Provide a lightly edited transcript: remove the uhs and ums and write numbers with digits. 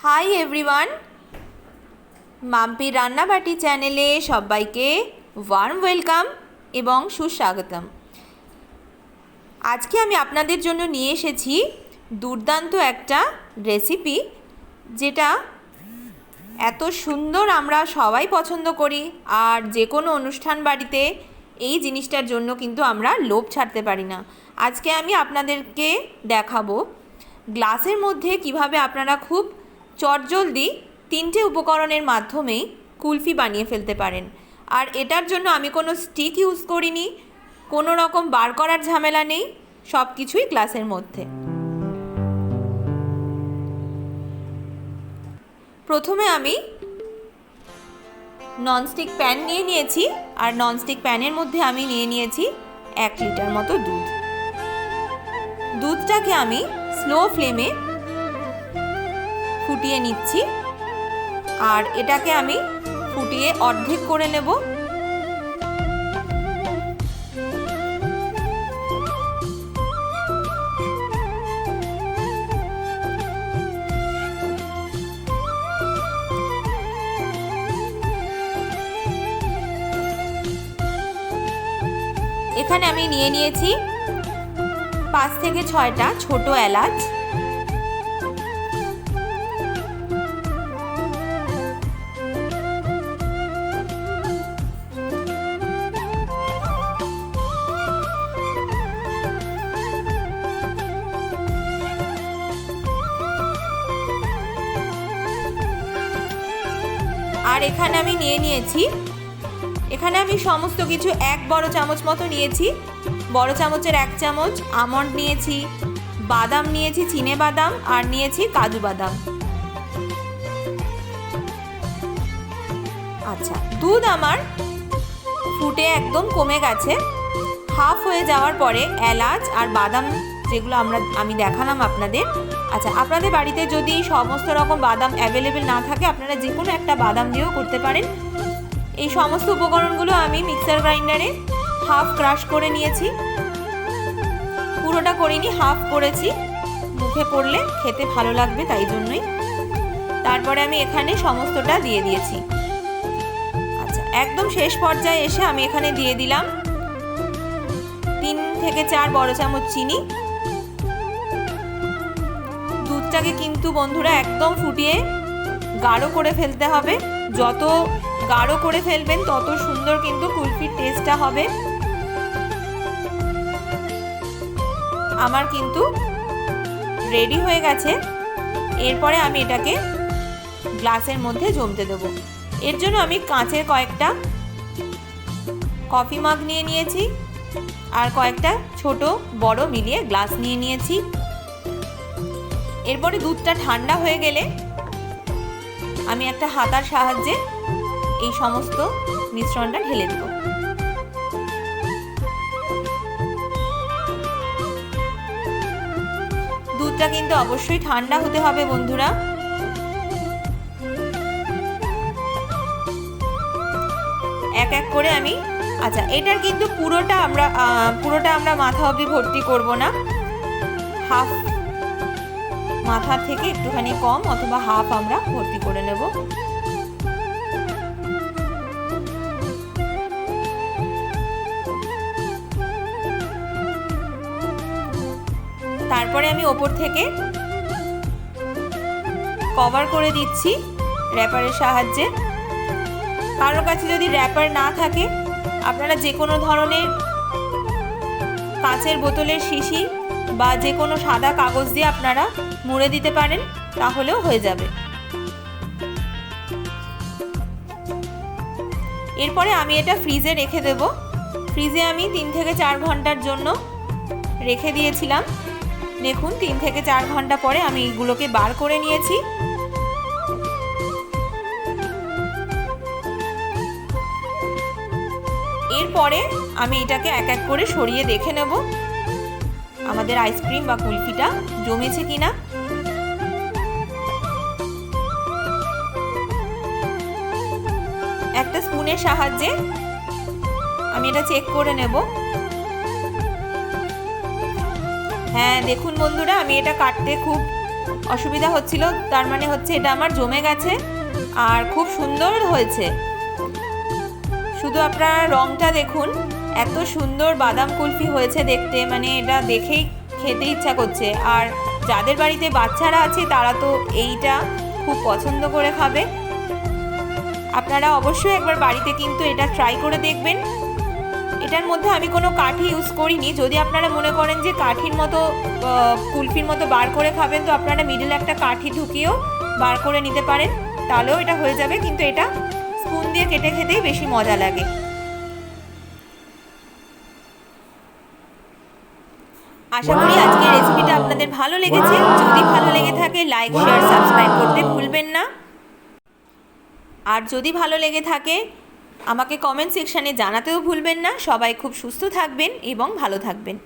Hi everyone, মাম্পির রান্নাবাটি চ্যানেলে সবাইকে warm welcome এবং সুস্বাগতম। আজকে আমি আপনাদের জন্য নিয়ে এসেছি দুর্দান্ত একটা রেসিপি, যেটা এত সুন্দর আমরা সবাই পছন্দ করি। আর যে কোনো অনুষ্ঠান বাড়িতে এই জিনিসটার জন্য কিন্তু আমরা লোভ ছাড়তে পারি না। আজকে আমি আপনাদেরকে দেখাবো গ্লাসের মধ্যে কিভাবে আপনারা খুব চটজলদি 3টে উপকরণের মাধ্যমেই কুলফি বানিয়ে ফেলতে পারেন। আর এটার জন্য আমি কোনো স্টিক ইউজ করিনি, কোনো রকম বার করার ঝামেলা নেই, সব কিছুই গ্লাসের মধ্যে। প্রথমে আমি ননস্টিক প্যান নিয়ে নিয়েছি, আর ননস্টিক প্যানের মধ্যে আমি নিয়ে নিয়েছি 1 লিটার মতো দুধ। দুধটাকে আমি স্লো ফ্লেমে ফুটিয়ে নিচ্ছি, আর এটাকে আমি ফুটিয়ে অর্ধেক করে নেব। এখানে আমি নিয়ে নিয়েছি 5 থেকে 6টা ছোট এলাচ, আর এখানে আমি নিয়ে নিয়েছি, এখানে আমি সমস্ত কিছু 1 বড় চামচ মতো নিয়েছি। বড় চামচের 1 চামচ আমন্ড নিয়েছি, বাদাম নিয়েছি, চিনে বাদাম, আর নিয়েছি কাজু বাদাম। আচ্ছা, দুধ আমার ফুটে একদম কমে গেছে। হাফ হয়ে যাওয়ার পরে এলাচ আর বাদাম, যেগুলো আমি দেখালাম আপনাদের। আচ্ছা, আপনাদের বাড়িতে যদি সমস্ত রকম বাদাম অ্যাভেলেবেল না থাকে, আপনারা যে কোনো একটা বাদাম দিয়েও করতে পারেন। এই সমস্ত উপকরণগুলো আমি মিক্সার গ্রাইন্ডারে হাফ ক্রাশ করে নিয়েছি। পুরোটা করিনি, হাফ করেছি, মুখে পড়লে খেতে ভালো লাগবে তাই জন্যই। তারপরে আমি এখানে সমস্তটা দিয়ে দিয়েছি। আচ্ছা, একদম শেষ পর্যায়ে এসে আমি এখানে দিয়ে দিলাম 3 থেকে 4 বড় চামচ চিনি। দুধটাকে কিন্তু বন্ধুরা একদম ফুটিয়ে গাঢ় করে ফেলতে হবে। যত গাঢ় করে ফেলবেন তত সুন্দর কিন্তু কুলফির টেস্টটা হবে। আমার কিন্তু রেডি হয়ে গেছে। এরপরে আমি এটাকে গ্লাসের মধ্যে জমতে দেবো। এর জন্য আমি কাঁচের কয়েকটা কফি মাগ নিয়ে নিয়েছি, আর কয়েকটা ছোট বড় মিলিয়ে গ্লাস নিয়ে নিয়েছি। এরপরে দুধটা ঠান্ডা হয়ে গেলে আমি একটা হাতার সাহায্যে এই সমস্ত মিশ্রণটা ঢেলে দেব। দুধটা কিন্তু অবশ্যই ঠান্ডা হতে হবে বন্ধুরা। এক এক করে আমি, আচ্ছা, এটার কিন্তু পুরোটা আমরা মাথা অবধি ভর্তি করব না। হাফ মাথা থেকে একটুখানি কম অথবা হাফ আমরা ভর্তি করে নেব। তারপরে আমি ওপর থেকে কভার করে দিচ্ছি র্যাপারের সাহায্যে। কারোর কাছে যদি র্যাপার না থাকে, আপনারা যে কোনো ধরনের কাঁচের বোতলের শিশি বা যে কোনো সাদা কাগজ দিয়ে আপনারা মুড়ে দিতে পারেন, তাহলেও হয়ে যাবে। এরপরে আমি এটা ফ্রিজে রেখে দেব। ফ্রিজে আমি 3 থেকে 4 ঘন্টার জন্য রেখে দিয়েছিলাম। দেখুন, 3 থেকে 4 ঘন্টা পরে আমি এগুলোকে বার করে নিয়েছি। এরপরে আমি এটাকে এক এক করে সরিয়ে দেখে নেব আমাদের আইসক্রিম বা কুলফিটা জমেছে কিনা। একটা স্পুনের সাহায্যে আমি এটা চেক করে নেব। হ্যাঁ, দেখুন বন্ধুরা, আমি এটা কাটতে খুব অসুবিধা হচ্ছিল, তার মানে হচ্ছে এটা আমার জমে গেছে আর খুব সুন্দর হয়েছে। শুধু আপনারা রঙটা দেখুন, এত সুন্দর বাদাম কুলফি হয়েছে দেখতে, মানে এটা দেখেই খেতে ইচ্ছা করছে। আর যাদের বাড়িতে বাচ্চারা আছে তারা তো এইটা খুব পছন্দ করে খাবে। আপনারা অবশ্যই একবার বাড়িতে কিন্তু এটা ট্রাই করে দেখবেন। এটার মধ্যে আমি কোনো কাঠি ইউজ করিনি। যদি আপনারা মনে করেন যে কাঠির মতো কুলফির মতো বার করে খাবেন, তো আপনারা মিডলে একটা কাঠি ঢুকিয়েও বার করে নিতে পারেন, তাহলেও এটা হয়ে যাবে। কিন্তু এটা স্পুন দিয়ে কেটে খেতেই বেশি মজা লাগে। আশা করি আজকের রেসিপিটা আপনাদের ভালো লেগেছে। যদি ভালো লেগে থাকে লাইক, শেয়ার, সাবস্ক্রাইব করতে ভুলবেন না। আর যদি ভালো লেগে থাকে আমাকে কমেন্ট সেকশানে জানাতেও ভুলবেন না। সবাই খুব সুস্থ থাকবেন এবং ভালো থাকবেন।